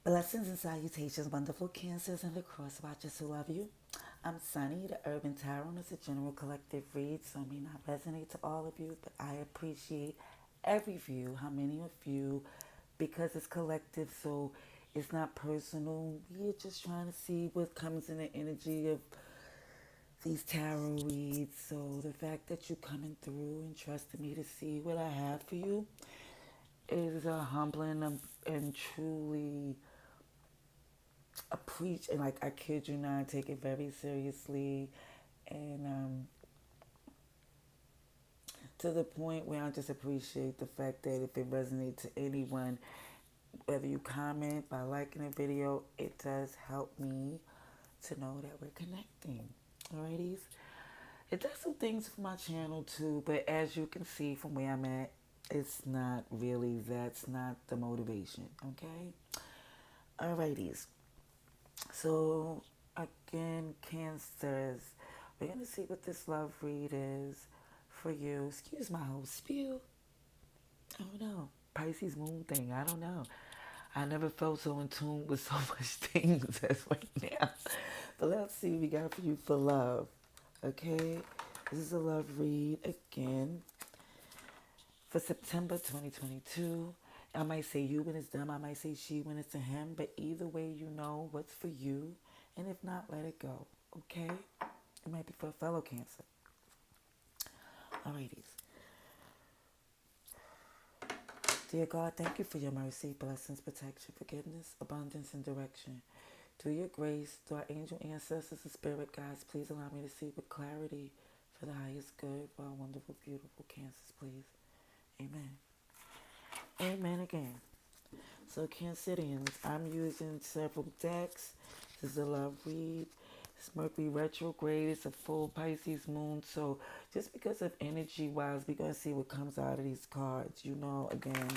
Blessings and salutations, wonderful cancers and the cross watchers who love you. I'm Sunny, the Urban Tarot, and it's a general collective read, so it may not resonate to all of you, but I appreciate every view, how many of you, because it's collective, so it's not personal. We're just trying to see what comes in the energy of these tarot reads. So the fact that you're coming through and trusting me to see what I have for you is humbling and truly preach, and like I kid you not, I take it very seriously, and to the point where I just appreciate the fact that if it resonates to anyone, whether you comment by liking a video, it does help me to know that we're connecting. Alrighties, it does some things for my channel too, but as you can see from where I'm at, it's not really, that's not the motivation. Okay, alrighties. So again, Cancers, we're gonna see what this love read is for you. Excuse my whole spiel. I don't know. Pisces moon thing. I don't know. I never felt so in tune with so much things as right now. But let's see what we got for you for love. Okay? This is a love read again for September 2022. I might say you when it's them. I might say she when it's a him. But either way, you know what's for you. And if not, let it go. Okay? It might be for a fellow Cancer. Alrighties. Dear God, thank you for your mercy, blessings, protection, forgiveness, abundance, and direction. Through your grace, through our angel ancestors and spirit guides, please allow me to see with clarity for the highest good for our wonderful, beautiful Cancers, please. Amen. Amen again. So Cancerians, I'm using several decks. This is a love read. It's Mercury retrograde. It's a full Pisces moon. So just because of energy wise, we're going to see what comes out of these cards. You know, again,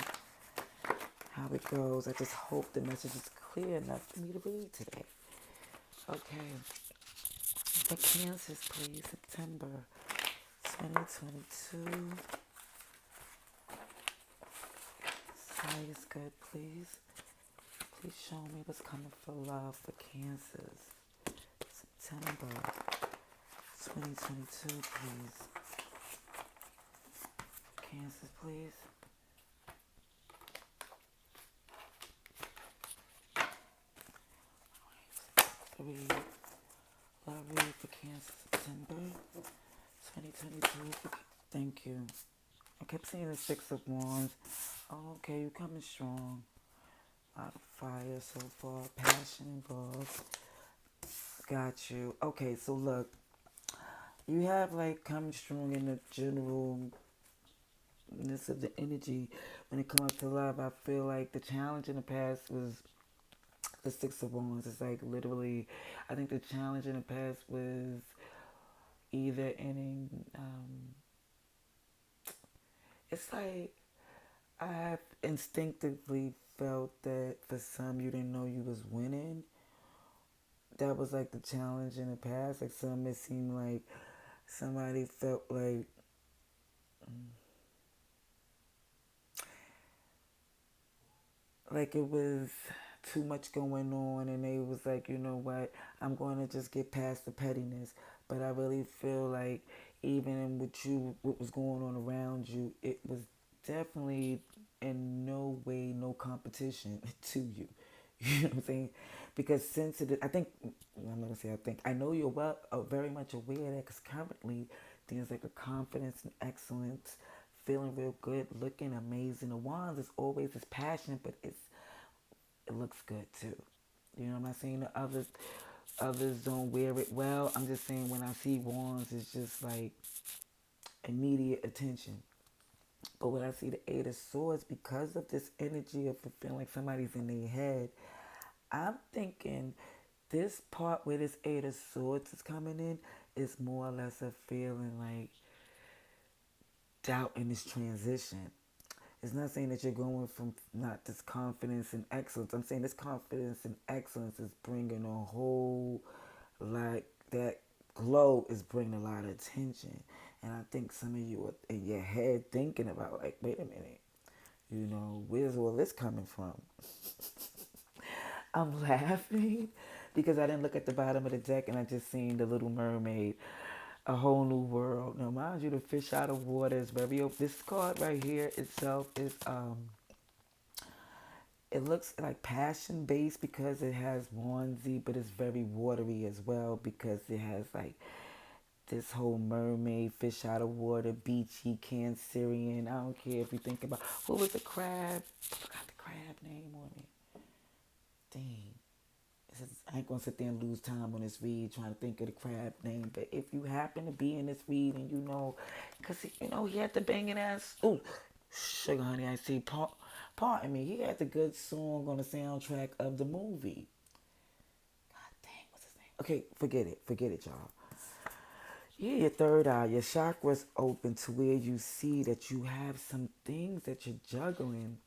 how it goes. I just hope the message is clear enough for me to read today. Okay. For Cancers, please. September 2022. Side is good, please. Please show me what's coming for love for Cancers. September 2022, please. Cancers, please. Read. Love read for Cancer, September 2022. Thank you. I kept seeing the Six of Wands. Oh, okay, you're coming strong. A lot of fire so far. Passion involved. Got you. Okay, so look. You have like coming strong in the generalness of the energy. When it comes to love, I feel like the challenge in the past was the Six of Wands. It's like literally, I think the challenge in the past was either ending, it's like I instinctively felt that for some you didn't know you was winning. That was like the challenge in the past. Like some it seemed like somebody felt like it was too much going on, and they was like, you know what, I'm going to just get past the pettiness. But I really feel like even in what was going on around you, it was definitely in no way no competition to you. You know what I'm saying? Because sensitive, I think, I'm not going to say I think, I know you're very much aware of that, because currently there's like a confidence and excellence, feeling real good, looking amazing. The wands is always this passion, but it looks good too. You know, I'm not saying the others don't wear it well. I'm just saying when I see wands, it's just like immediate attention. But when I see the Eight of Swords, because of this energy of feeling like somebody's in their head, I'm thinking this part where this Eight of Swords is coming in is more or less a feeling like doubt in this transition. It's not saying that you're going from not this confidence and excellence. I'm saying this confidence and excellence is bringing a whole, like, that glow is bringing a lot of attention. And I think some of you are in your head thinking about, like, wait a minute, you know, where's all this coming from? I'm laughing because I didn't look at the bottom of the deck and I just seen the Little Mermaid, a whole new world. Now, mind you, the fish out of water is very. This card right here itself is it looks like passion based because it has Wanzi, but it's very watery as well because it has like this whole mermaid, fish out of water, beachy, Cancerian. I don't care if you think about what was the crab? I forgot the crab name on it. Dang. I ain't gonna sit there and lose time on this read trying to think of the crab name. But if you happen to be in this read and you know, cause he had the banging ass. Ooh, sugar honey, I see. Pardon me. He had the good song on the soundtrack of the movie. God dang, what's his name? Okay, forget it, y'all. Yeah, your third eye, your chakras open to where you see that you have some things that you're juggling.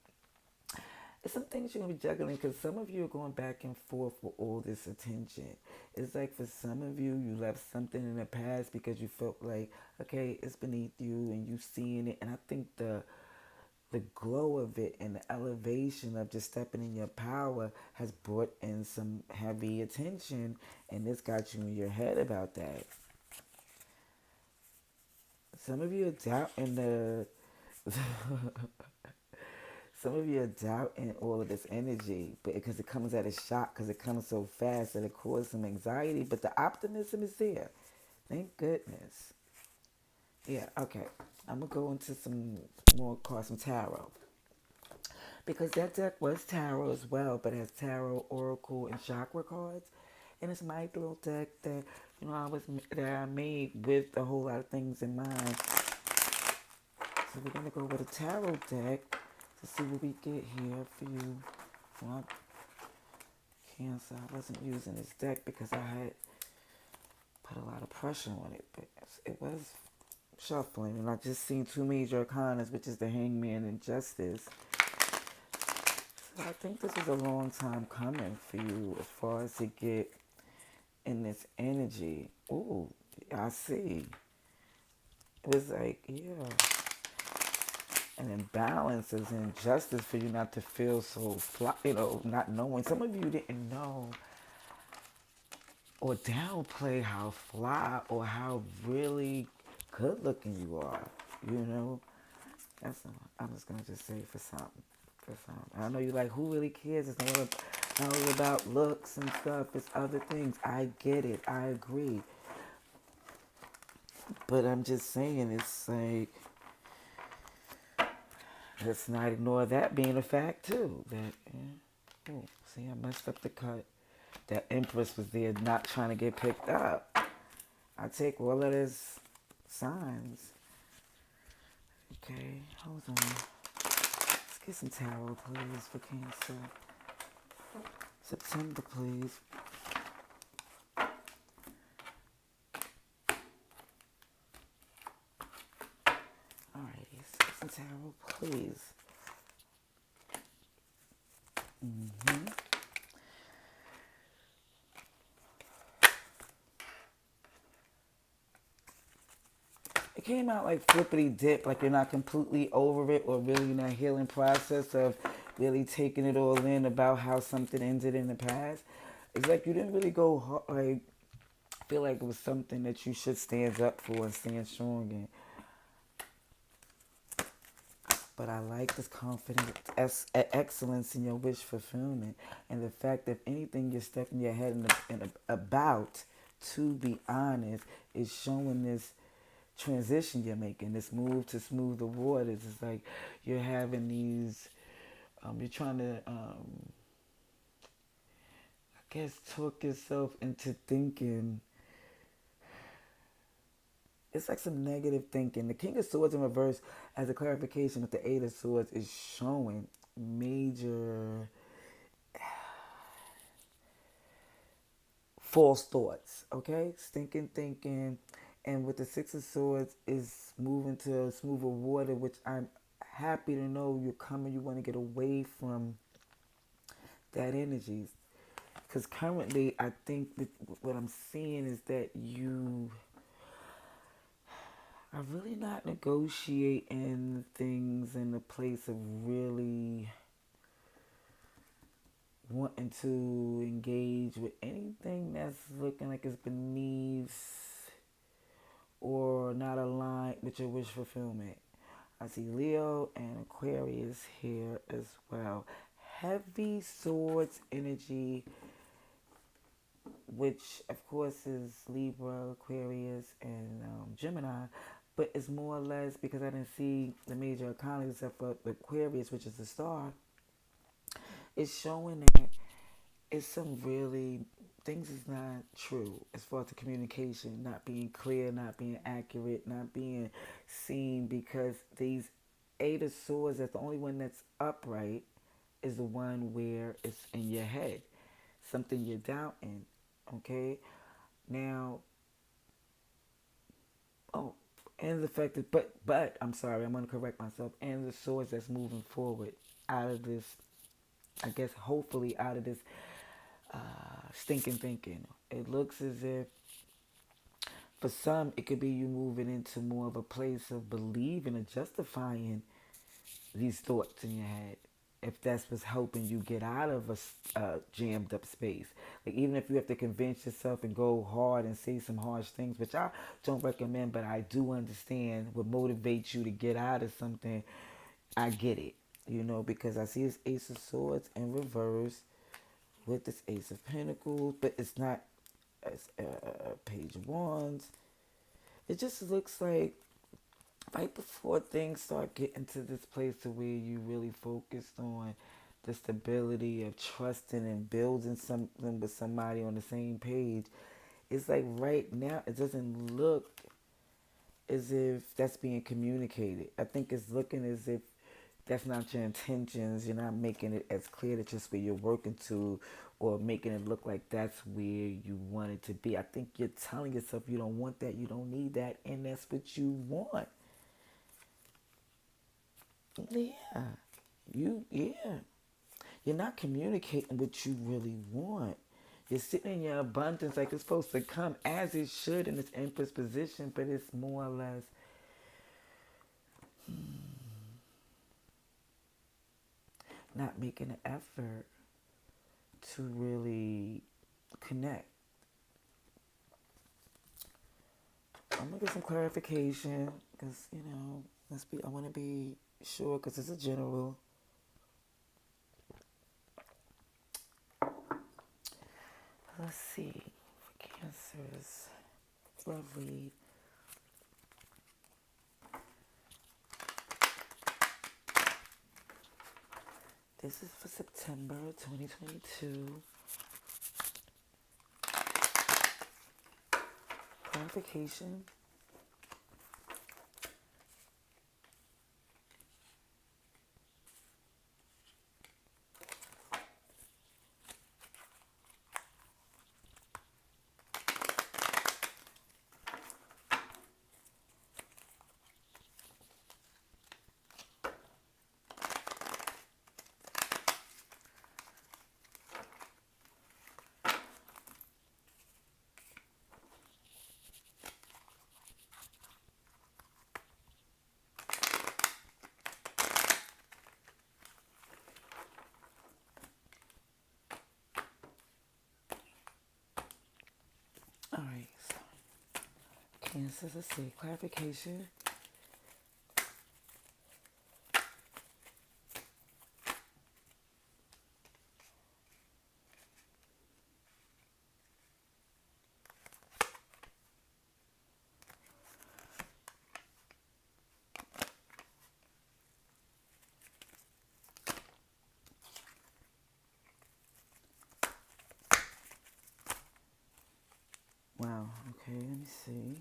It's some things you're gonna be juggling because some of you are going back and forth with all this attention. It's like for some of you, you left something in the past because you felt like, okay, it's beneath you and you seeing it. And I think the glow of it and the elevation of just stepping in your power has brought in some heavy attention, and this got you in your head about that. Some of you are doubting the some of you are doubting all of this energy, but because it comes at a shock, because it comes so fast that it causes some anxiety. But the optimism is there. Thank goodness. Yeah. Okay. I'm gonna go into some more cards, some tarot, because that deck was tarot as well, but it has tarot, oracle, and chakra cards. And it's my little deck that I made with a whole lot of things in mind. So we're gonna go with a tarot deck to see what we get here for you. Well, Cancer, I wasn't using this deck because I had put a lot of pressure on it, but it was shuffling, and I just seen two major arcanas, which is the Hangman and Justice. So I think this is a long time coming for you as far as to get in this energy. Ooh, I see. It was like, yeah. And imbalance is injustice for you not to feel so not knowing. Some of you didn't know or downplay how fly or how really good looking you are. You know, that's I'm just gonna just say for something. For something. I know you like who really cares. It's not all about looks and stuff. It's other things. I get it. I agree. But I'm just saying, it's like let's not ignore that being a fact too. That oh, see, I messed up the cut. That Empress was there, not trying to get picked up. I take all of this signs. Okay, hold on. Let's get some tarot, please, for Cancer. September, please. Alrighty, let's get some tarot, please. Mm-hmm. It came out like flippity dip, like you're not completely over it or really in that healing process of really taking it all in about how something ended in the past. It's like you didn't really go like feel like it was something that you should stand up for and stand strong in. But I like this confidence, excellence in your wish fulfillment, and the fact that if anything you're stepping your head about, to be honest, is showing this transition you're making, this move to smooth the waters. It's like you're having these, you're trying to, I guess, talk yourself into thinking. It's like some negative thinking. The King of Swords in reverse, as a clarification with the Eight of Swords, is showing major false thoughts, okay? Stinking thinking. And with the Six of Swords is moving to smoother water, which I'm happy to know you're coming. You want to get away from that energy. Because currently, I think that what I'm seeing is that you are really not negotiating things in a place of really wanting to engage with anything that's looking like it's beneath or not aligned with your wish fulfillment. I see Leo and Aquarius here as well. Heavy swords energy, which of course is Libra, Aquarius, and Gemini, but it's more or less because I didn't see the major arcana except for the Aquarius, which is the star. It's showing that it's some really things is not true as far as the communication, not being clear, not being accurate, not being seen because these Eight of Swords, that's the only one that's upright, is the one where it's in your head, something you're doubting. Okay, now, oh, and the fact that, but I'm sorry, I'm gonna correct myself. And the Swords that's moving forward out of this, I guess, hopefully out of this stinking thinking. It looks as if for some it could be you moving into more of a place of believing and justifying these thoughts in your head. If that's what's helping you get out of a jammed up space, like even if you have to convince yourself and go hard and say some harsh things, which I don't recommend, but I do understand what motivates you to get out of something. I get it, because I see this Ace of Swords in reverse with this Ace of Pentacles, but it's not as Page of Wands. It just looks like right before things start getting to this place to where you really focused on the stability of trusting and building something with somebody on the same page. It's like right now it doesn't look as if that's being communicated. I think it's looking as if that's not your intentions. You're not making it as clear that just where you're working to or making it look like that's where you want it to be. I think you're telling yourself you don't want that, you don't need that, and that's what you want. Yeah. Yeah. You're not communicating what you really want. You're sitting in your abundance like it's supposed to come as it should in its Empress position, but it's more or less not making an effort to really connect. I'm gonna get some clarification because let's be. I want to be sure because it's a general. Let's see for cancers. Love read. This is for September 2022. Clarification. All right. So, cancers. Let's see. Clarification. Wow. Okay. Let me see.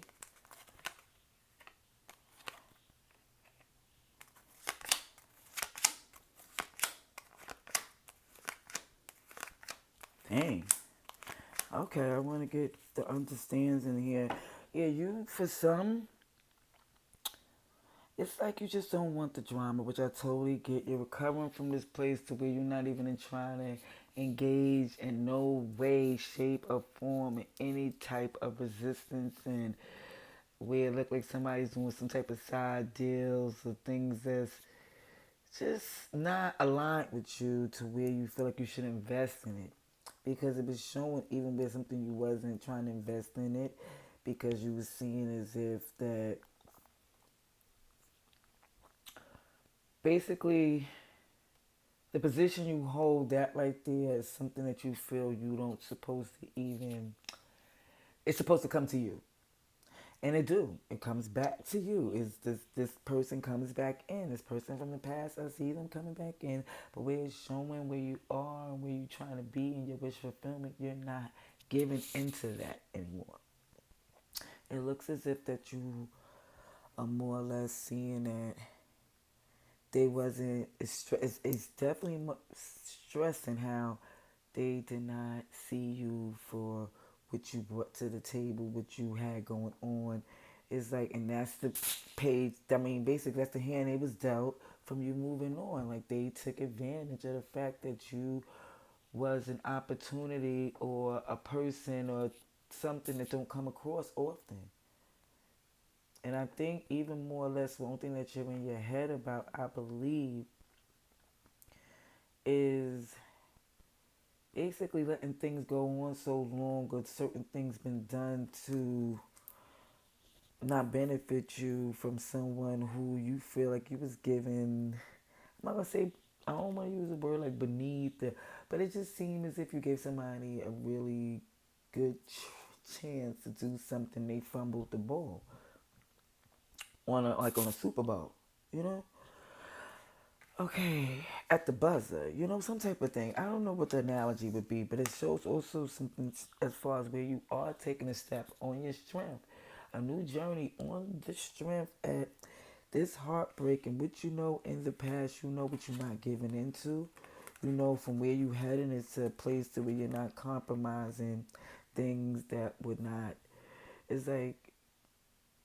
Dang. Okay, I want to get the understands in here. Yeah, you, for some, it's like you just don't want the drama, which I totally get. You're recovering from this place to where you're not even trying to engage in no way, shape, or form in any type of resistance, and where it look like somebody's doing some type of side deals or things that's just not aligned with you to where you feel like you should invest in it. Because it was showing even with something you wasn't trying to invest in it because you was seeing as if that basically the position you hold that right there is something that you feel you don't supposed to even it's supposed to come to you. And it do. It comes back to you. Is this person comes back in. This person from the past, I see them coming back in. But where it's showing where you are and where you're trying to be in your wish fulfillment, you're not giving into that anymore. It looks as if that you are more or less seeing that they wasn't. It's definitely stressing how they did not see you for what you brought to the table, what you had going on. It's like, and that's the page. I mean, basically, that's the hand they was dealt from you moving on. Like they took advantage of the fact that you was an opportunity or a person or something that don't come across often. And I think even more or less one thing that you're in your head about, I believe, is basically letting things go on so long or certain things been done to not benefit you from someone who you feel like you was given. I'm not gonna say, I don't want to use a word like beneath the, but it just seemed as if you gave somebody a really good chance to do something. They fumbled the ball on a, like on a Super Bowl, you know. Okay, at the buzzer, you know, some type of thing. I don't know what the analogy would be, but it shows also something as far as where you are taking a step on your strength, a new journey on the strength at this heartbreak and what you know in the past, you know what you're not giving into, you know from where you heading into a place to where you're not compromising things that would not. It's like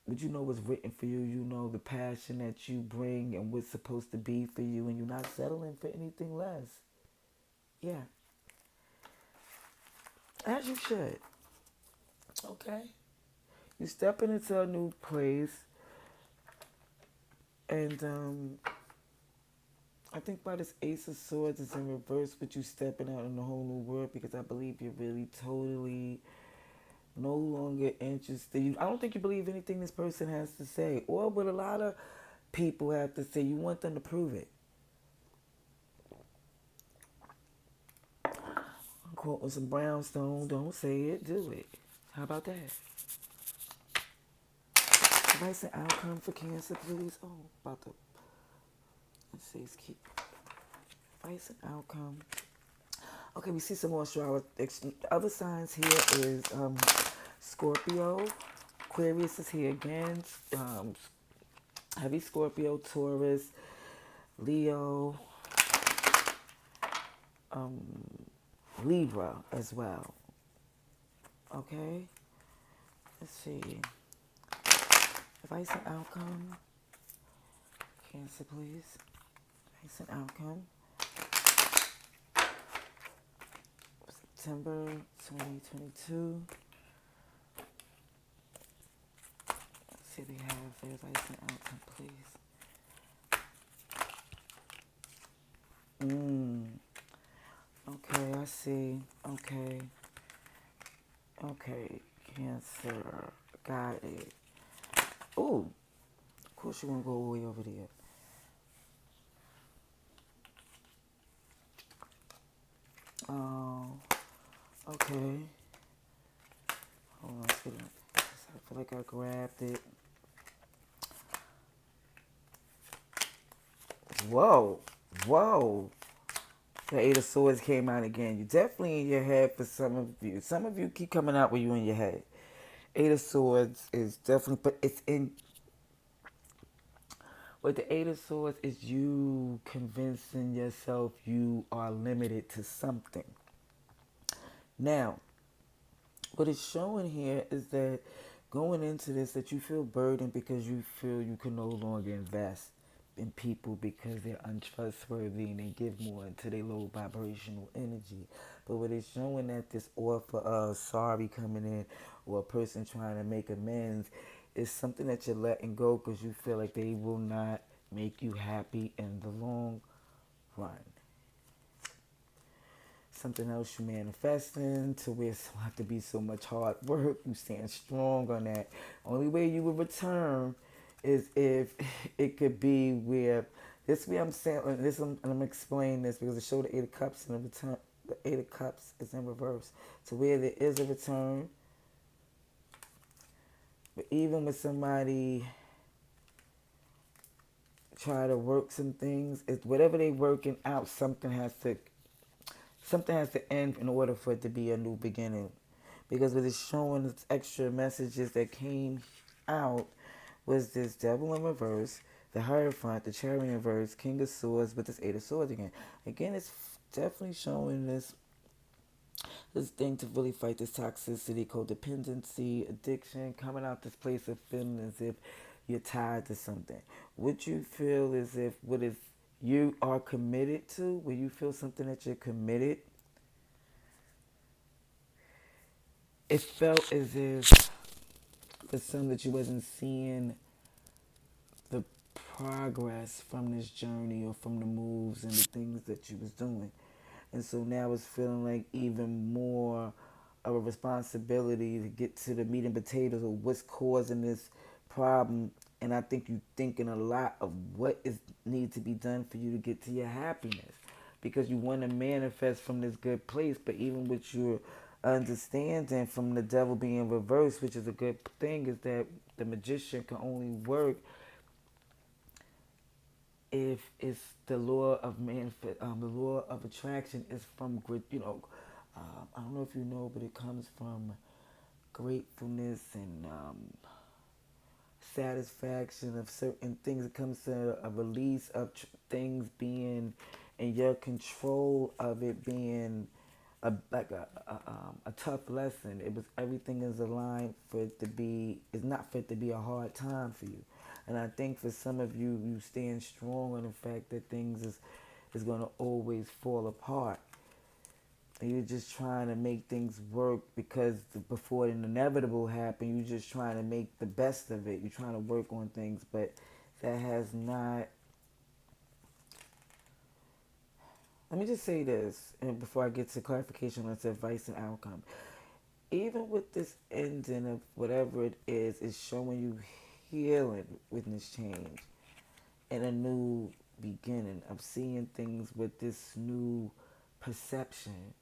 but you know what's written for you. You know the passion that you bring and what's supposed to be for you, and you're not settling for anything less. Yeah, as you should. Okay, you stepping into a new place, and I think by this Ace of Swords is in reverse, but you stepping out in a whole new world because I believe you're really totally no longer interested. I don't think you believe anything this person has to say, or what a lot of people have to say. You want them to prove it. Quoting some brownstone, don't say it, do it. How about that? Advice and outcome for Cancer, please. Oh, about the, let's see, let's keep advice and outcome. Okay, we see some more astrology. Other signs here is Scorpio. Aquarius is here again. Heavy Scorpio, Taurus, Leo, Libra as well. Okay, let's see. Advice and outcome. Cancer, please. Advice and outcome. September 2022. Let's see, they have their advice and outcome, please. Okay, I see. Okay. Okay. Cancer. Got it. Oh, of course you're gonna go way over there. Oh, okay. Hold on, I feel like I grabbed it. Whoa, whoa. The Eight of Swords came out again. You definitely in your head for some of you. Some of you keep coming out with you in your head. Eight of Swords is definitely, but it's in. With the Eight of Swords is you convincing yourself you are limited to something. Now, what it's showing here is that going into this, that you feel burdened because you feel you can no longer invest in people because they're untrustworthy and they give more into their low vibrational energy. But what it's showing that this offer of sorry coming in or a person trying to make amends is something that you're letting go because you feel like they will not make you happy in the long run. Something else you manifesting to where it don't have to be so much hard work. You stand strong on that. Only way you will return is if it could be where this way I'm saying this. I'm gonna explain this because it showed the Eight of Cups and the return. The Eight of Cups is in reverse to where there is a return. But even with somebody try to work some things, it's whatever they working out, something has to end in order for it to be a new beginning. Because what it's showing its extra messages that came out was this devil in reverse, the Hierophant, the Chariot in reverse, King of Swords with this Eight of Swords again. Again, it's definitely showing this thing to really fight this toxicity, codependency, addiction, coming out this place of feeling as if you're tied to something. What you feel as if what is you are committed to, when you feel something that you're committed, it felt as if for some that you wasn't seeing the progress from this journey or from the moves and the things that you was doing. And so now it's feeling like even more of a responsibility to get to the meat and potatoes of what's causing this problem. And I think you thinking a lot of what is needs to be done for you to get to your happiness. Because you want to manifest from this good place, but even with your understanding from the devil being reversed, which is a good thing, is that the magician can only work if it's the law of the law of attraction is from great, I don't know if you know, but it comes from gratefulness and satisfaction of certain things. It comes to a release of things being in your control of it being like a tough lesson. It was everything is aligned for it to be. It's not for it to be a hard time for you. And I think for some of you, you stand strong on the fact that things is going to always fall apart. And you're just trying to make things work because before the inevitable happened, you're just trying to make the best of it. You're trying to work on things, but that has not. Let me just say this, and before I get to clarification on its advice and outcome. Even with this ending of whatever it is, it's showing you healing with this change and a new beginning of seeing things with this new perception.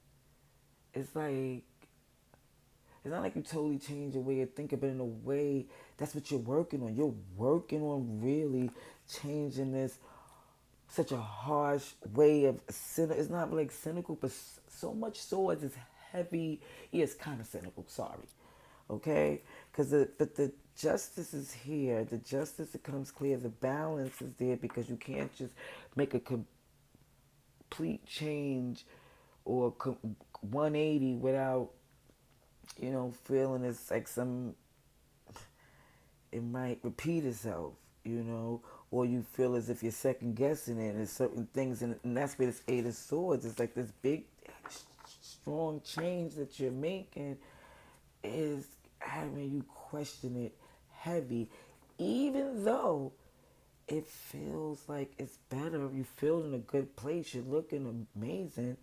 It's like it's not like you totally change your way of thinking, but in a way, that's what you're working on. You're working on really changing this such a harsh way of it's not like cynical, but so much so as it's heavy. Yeah, it's kind of cynical. Sorry, okay, because but the justice is here. The justice becomes clear. The balance is there because you can't just make a complete change or 180 without feeling it's like some it might repeat itself, or you feel as if you're second guessing it and certain things, and that's where this Eight of Swords is like this big, strong change that you're making is having you question it heavy, even though it feels like it's better. You feel in a good place. You're looking amazing,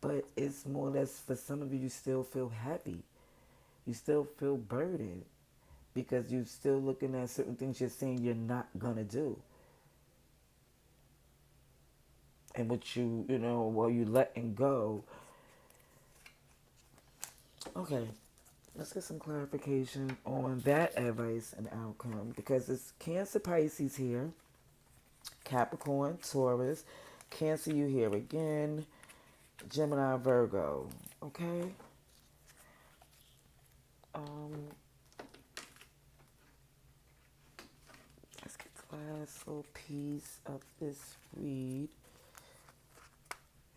but it's more or less for some of you. You still feel heavy. You still feel burdened because you're still looking at certain things you're saying you're not gonna do, and what while you letting go. Okay, let's get some clarification on that advice and outcome because it's Cancer, Pisces here, Capricorn, Taurus, Cancer, you here again, Gemini, Virgo. Okay. Um, let's get the last little piece of this read.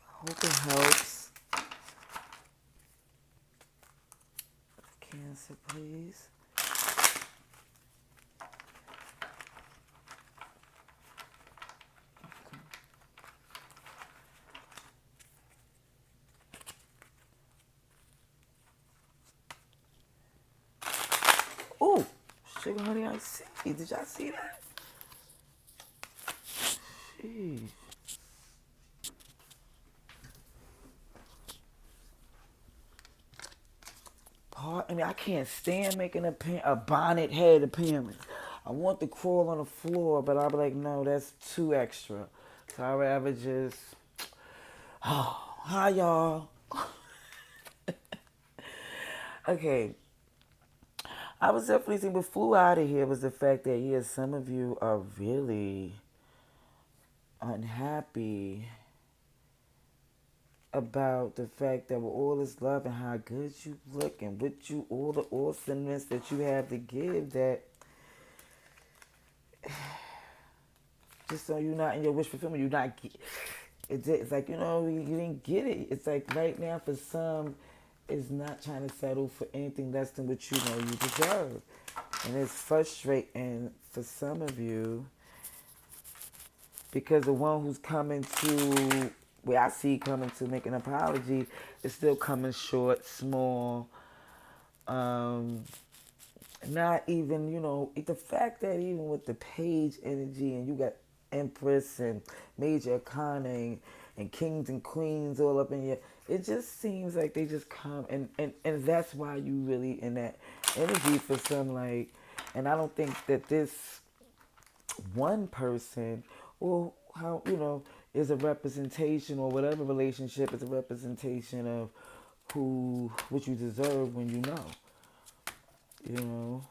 Hope it helps. Cancer, please. Oh, sugar honey, I see. Did y'all see that? Sheesh. Pardon me, I can't stand making a bonnet head appearance. I want to crawl on the floor, but I'll be like, no, that's too extra. So I'd rather just, oh, hi y'all. Okay, I was definitely thinking what flew out of here was the fact that, yeah, some of you are really unhappy about the fact that with all this love and how good you look and with you all the awesomeness that you have to give, that just so you're not in your wish fulfillment, you're not. It's like you didn't get it. It's like right now for some, is not trying to settle for anything less than what you know you deserve, and it's frustrating for some of you because the one who's coming to where I see coming to make an apology is still coming short, small. Um, Not even, the fact that even with the page energy and you got Empress and Major Arcana and Kings and Queens all up in your, it just seems like they just come and that's why you really in that energy for some, like, and I don't think that this one person or how, is a representation or whatever relationship is a representation of what you deserve when you know.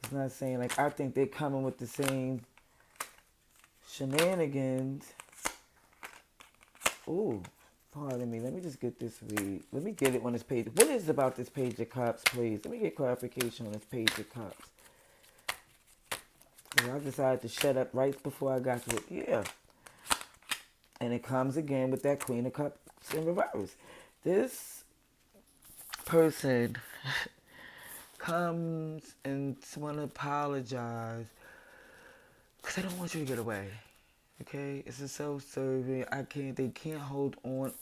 It's not saying like I think they're coming with the same shenanigans. Ooh, pardon me. Let me just get this read. Let me get it on this page. What is about this page of cups, please? Let me get clarification on this page of cups. I decided to shut up right before I got to it. Yeah. And it comes again with that Queen of Cups in reverse. This person comes and want to apologize because I don't want you to get away. Okay, it's a self-serving. They can't hold on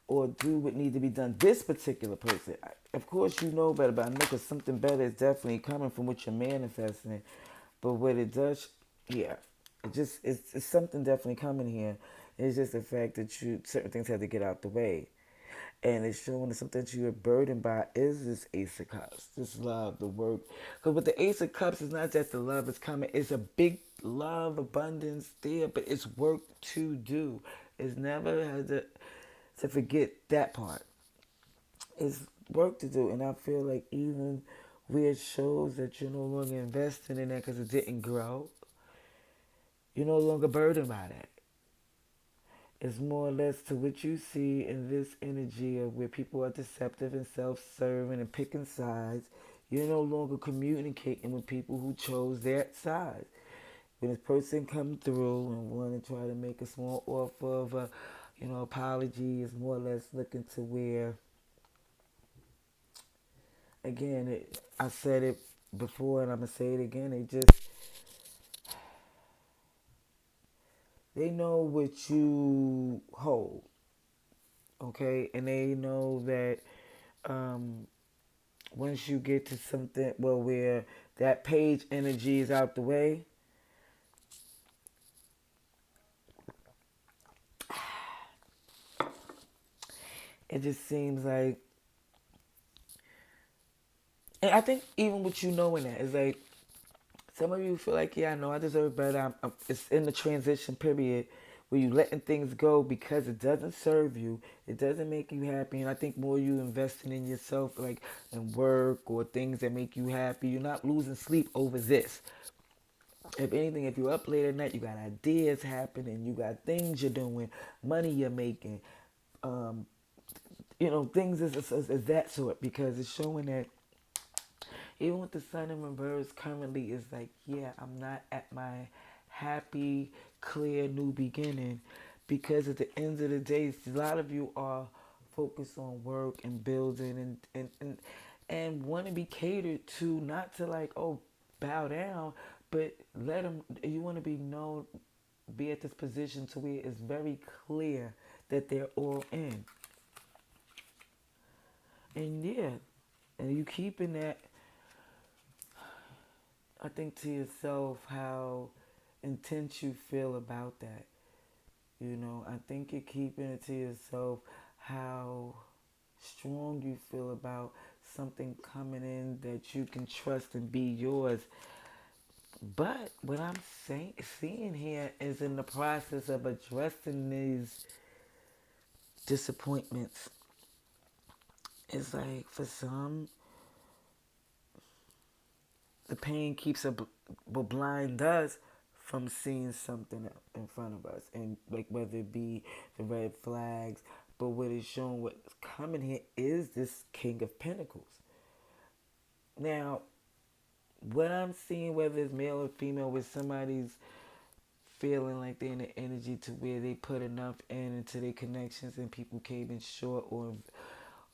or do what needs to be done. This particular person, of course, you know better, but I know because something better is definitely coming from what you're manifesting. But what it does, yeah, it's something definitely coming here. It's just the fact that certain things have to get out the way. And it's showing that something that you're burdened by is this Ace of Cups, this love, the work. Because with the Ace of Cups, it's not just the love is coming. It's a big love, abundance there, but it's work to do. It's never had to forget that part. It's work to do. And I feel like even where it shows that you're no longer investing in that because it didn't grow, you're no longer burdened by that. It's more or less to what you see in this energy of where people are deceptive and self-serving and picking sides. You're no longer communicating with people who chose that side. When this person come through and want to try to make a small offer of a, apology, is more or less looking to where, again, I said it before and I'm gonna say it again. They know what you hold, okay, and they know that once you get to something where that page energy is out the way, it just seems like, and I think even with you knowing that, it's like some of you feel like, yeah, I know I deserve better. It's in the transition period where you letting things go because it doesn't serve you, it doesn't make you happy, and I think more you investing in yourself, like in work or things that make you happy. You're not losing sleep over this. If anything, if you're up late at night, you got ideas happening, you got things you're doing, money you're making, um, things is that sort because it's showing that even with the sun in reverse currently is like, yeah, I'm not at my happy, clear new beginning because at the end of the day, a lot of you are focused on work and building and want to be catered to, not to like, oh, bow down, but let them, you want to be known, be at this position to where it's very clear that they're all in. And yeah, and you keeping that, I think to yourself how intense you feel about that. I think you're keeping it to yourself how strong you feel about something coming in that you can trust and be yours. But what I'm seeing here is in the process of addressing these disappointments. It's like for some, the pain keeps a will blind us from seeing something in front of us, and like whether it be the red flags, but what is shown, what's coming here is this King of Pentacles. Now, what I'm seeing, whether it's male or female, with somebody's feeling like they're in the energy to where they put enough into their connections and people came in short, or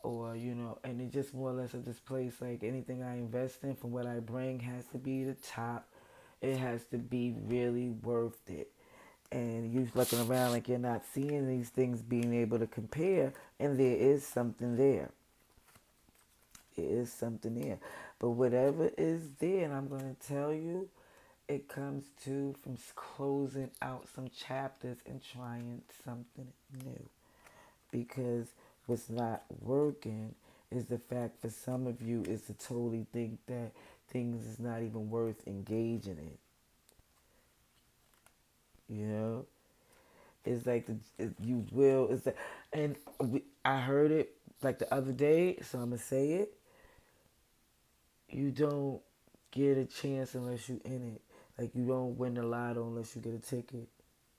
and it just more or less at this place, like anything I invest in from what I bring has to be the top. It has to be really worth it. And you looking around like you're not seeing these things being able to compare, and there is something there. There is something there. But whatever is there, and I'm going to tell you, it comes to from closing out some chapters and trying something new. Because what's not working is the fact for some of you is to totally think that things is not even worth engaging in. It's like you will. It's like, and I heard it like the other day, so I'm gonna say it. You don't get a chance unless you in it. Like you don't win the lotto unless you get a ticket.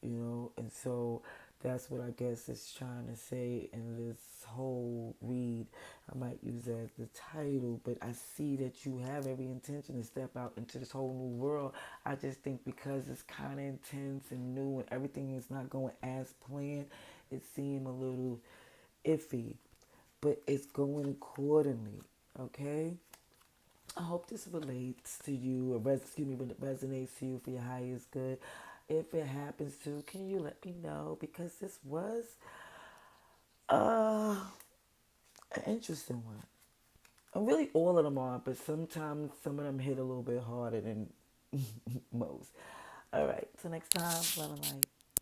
And so that's what I guess it's trying to say in this whole read. I might use that as the title, but I see that you have every intention to step out into this whole new world. I just think because it's kind of intense and new and everything is not going as planned, it seemed a little iffy, but it's going accordingly. Okay. I hope this relates to you, or excuse me, when it resonates to you for your highest good. If it happens to, can you let me know? Because this was uh, an interesting one. And really, all of them are, but sometimes some of them hit a little bit harder than most. All right, till next time, love and light.